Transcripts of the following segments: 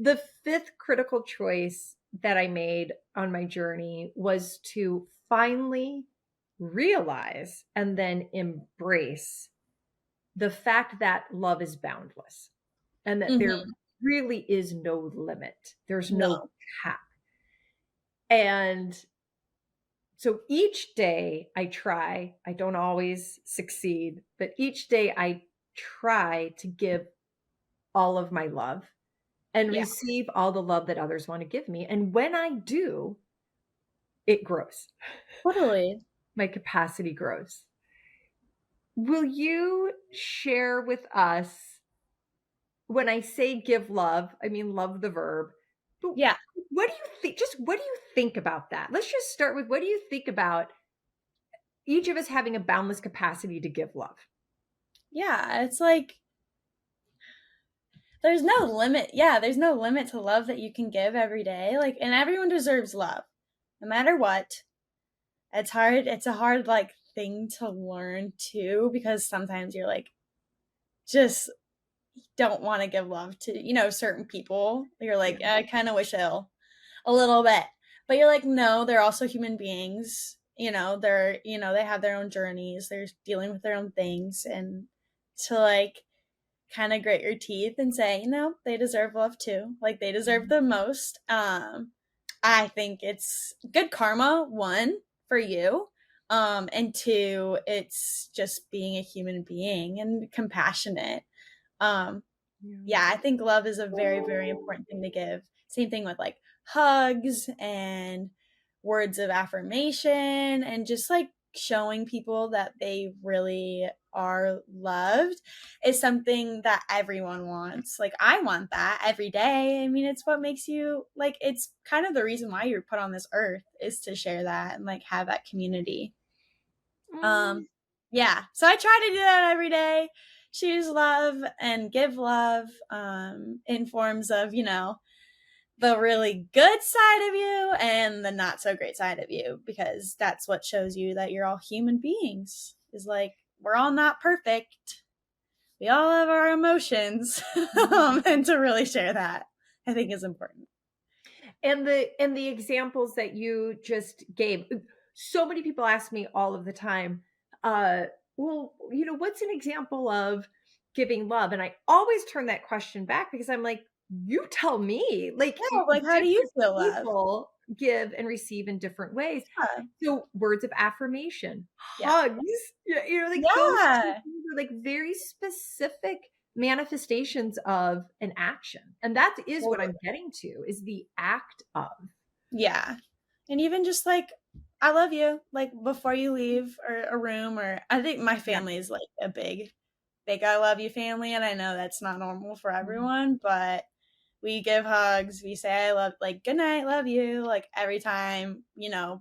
The fifth critical choice that I made on my journey was to finally realize and then embrace the fact that love is boundless and that there Mhm. really is no limit. There's no No. cap. And so each day I don't always succeed, but each day I try to give all of my love and Yeah, receive all the love that others want to give me. And when I do, it grows. totally. My capacity grows. Will you share with us when I say give love, I mean love the verb. But Yeah. what do you think? Just what do you think about that? Let's just start with what do you think about each of us having a boundless capacity to give love? Yeah, it's like there's no limit. Yeah, there's no limit to love that you can give every day. Like, and everyone deserves love, no matter what. It's hard. It's a hard like thing to learn too, because sometimes you're like just don't want to give love to certain people. You're Yeah. like, I kind of wish they'll a little bit, but you're like, no, they're also human beings. They're they have their own journeys. They're dealing with their own things, and to like kind of grit your teeth and say, they deserve love too. Like they deserve the most. I think it's good karma, one, for you. And two, it's just being a human being and compassionate. Um, Yeah. yeah, I think love is a very, very important thing to give. Same thing with like hugs and words of affirmation and just like showing people that they really are loved is something that everyone wants. Like I want that every day. I mean, it's what makes you like it's kind of the reason why you're put on this earth is to share that and like have that community. Mm, Um, yeah. So I try to do that every day. Choose love and give love in forms of, the really good side of you and the not so great side of you, because that's what shows you that you're all human beings. Is like, we're all not perfect. We all have our emotions. mhm. And to really share that, I think is important. And the examples that you just gave, so many people ask me all of the time, uh, well, what's an example of giving love? And I always turn that question back because I'm like, you tell me. Like Yeah. Like, how do you different feel love? people give and receive in different ways. Yeah. So words of affirmation, Yeah. hugs, like those two Yeah. things are like very specific manifestations of an action. And that is what Totally. I'm getting to is the act of. Yeah. And even just like, I love you, like before you leave or a room, or I think my Yeah. family is like a big I love you family. And I know that's not normal for everyone, but we give hugs. We say, I love, like, good night, love you, like every time,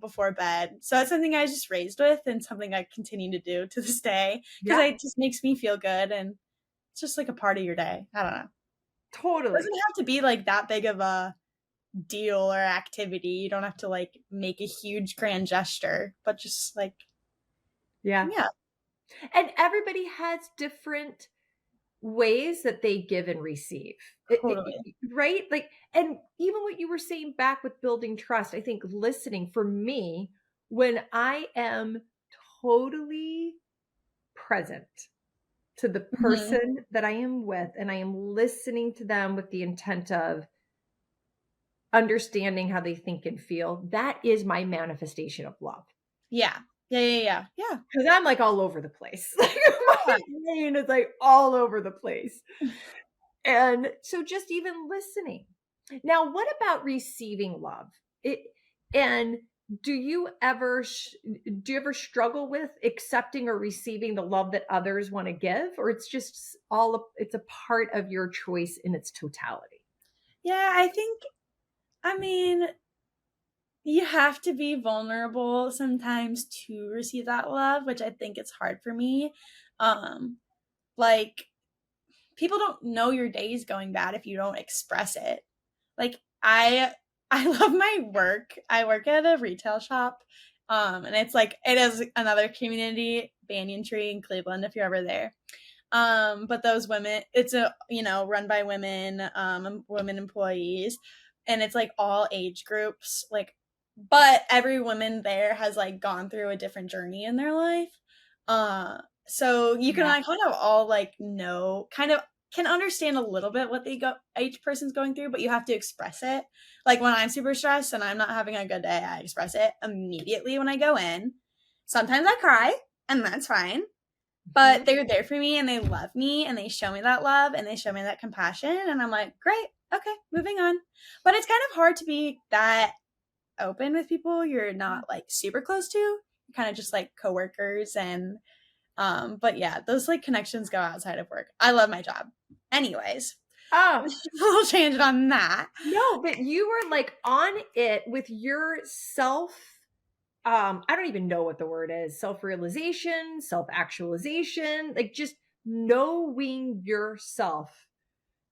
before bed. So it's something I was just raised with and something I continue to do to this day because Yeah, it just makes me feel good. And it's just like a part of your day. I don't know. It totally. doesn't have to be like that big of a deal or activity. You don't have to like make a huge grand gesture, but just like, Yeah. yeah, And everybody has different ways that they give and receive. totally. Right? Like, and even what you were saying back with building trust, I think listening for me, when I am totally present to the Hmm. person that I am with and I am listening to them with the intent of understanding how they think and feel, that is my manifestation of love. Yeah. Yeah. Yeah. Yeah. 'Cause I'm, like, all over the place. Like, Yeah. my brain is, like, all over the place. And so just even listening. Now, what about receiving love? It and do you ever struggle with accepting or receiving the love that others wanna give, or it's just it's a part of your choice in its totality? Yeah. I think, I mean, you have to be vulnerable sometimes to receive that love, which I think it's hard for me. Um, like people don't know your day is going bad if you don't express it. Like I love my work. I work at a retail shop. And it's like it is another community, Banyan Tree in Cleveland, if you're ever there. But those women, it's a, run by women, women employees, and it's like all age groups, like, but every woman there has like gone through a different journey in their life. So you can Yeah. like kind of all like know, kind of can understand a little bit what each person's going through, but you have to express it. Like when I'm super stressed and I'm not having a good day, I express it immediately when I go in. Sometimes I cry, and that's fine. But they're there for me and they love me and they show me that love and they show me that compassion. And I'm like, great, okay, moving on. But it's kind of hard to be that open with people you're not like super close to. You're kind of just like coworkers and but yeah, those like connections go outside of work. I love my job. Anyways, Oh, we'll change it on that. no, but you were like on it with your self. I don't even know what the word is. Self-realization, self-actualization, like just knowing yourself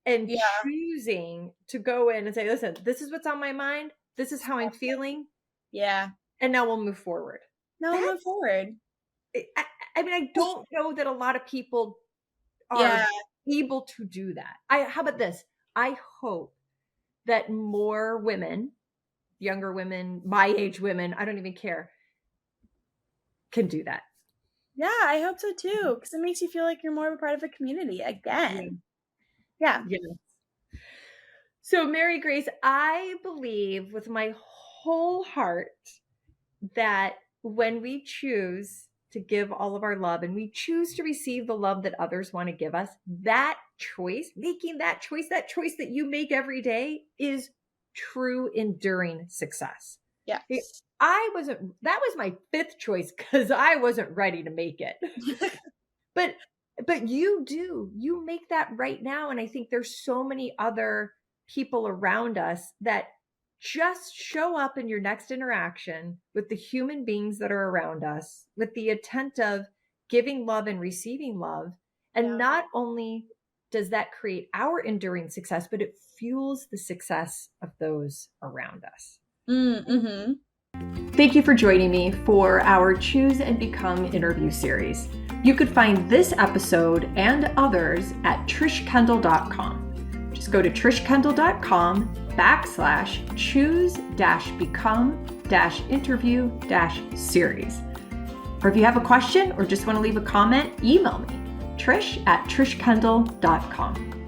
and Yeah, choosing to go in and say, listen, this is what's on my mind. This is how I'm feeling. yeah. And now we'll move forward. No, we'll move That's, forward. I mean, I don't know that a lot of people Yeah, are able to do that. How about this? I hope that more women, younger women, my age women, I don't even care, can do that. yeah. I hope so too, because it makes you feel like you're more of a part of a community Yeah. again. Yeah, Yeah. So, Mary Grace, I believe with my whole heart that when we choose to give all of our love and we choose to receive the love that others want to give us, that choice, making that choice that you make every day is true enduring success. yes. That was my fifth choice because I wasn't ready to make it. But you make that right now. And I think there's so many other people around us that just show up in your next interaction with the human beings that are around us with the intent of giving love and receiving love. And Yeah. not only does that create our enduring success, but it fuels the success of those around us. Mm-hmm. Thank you for joining me for our Choose and Become interview series. You could find this episode and others at trishkendall.com. Just go to trishkendall.com/choose-become-interview-series. Or if you have a question or just want to leave a comment, email me, trish@trishkendall.com.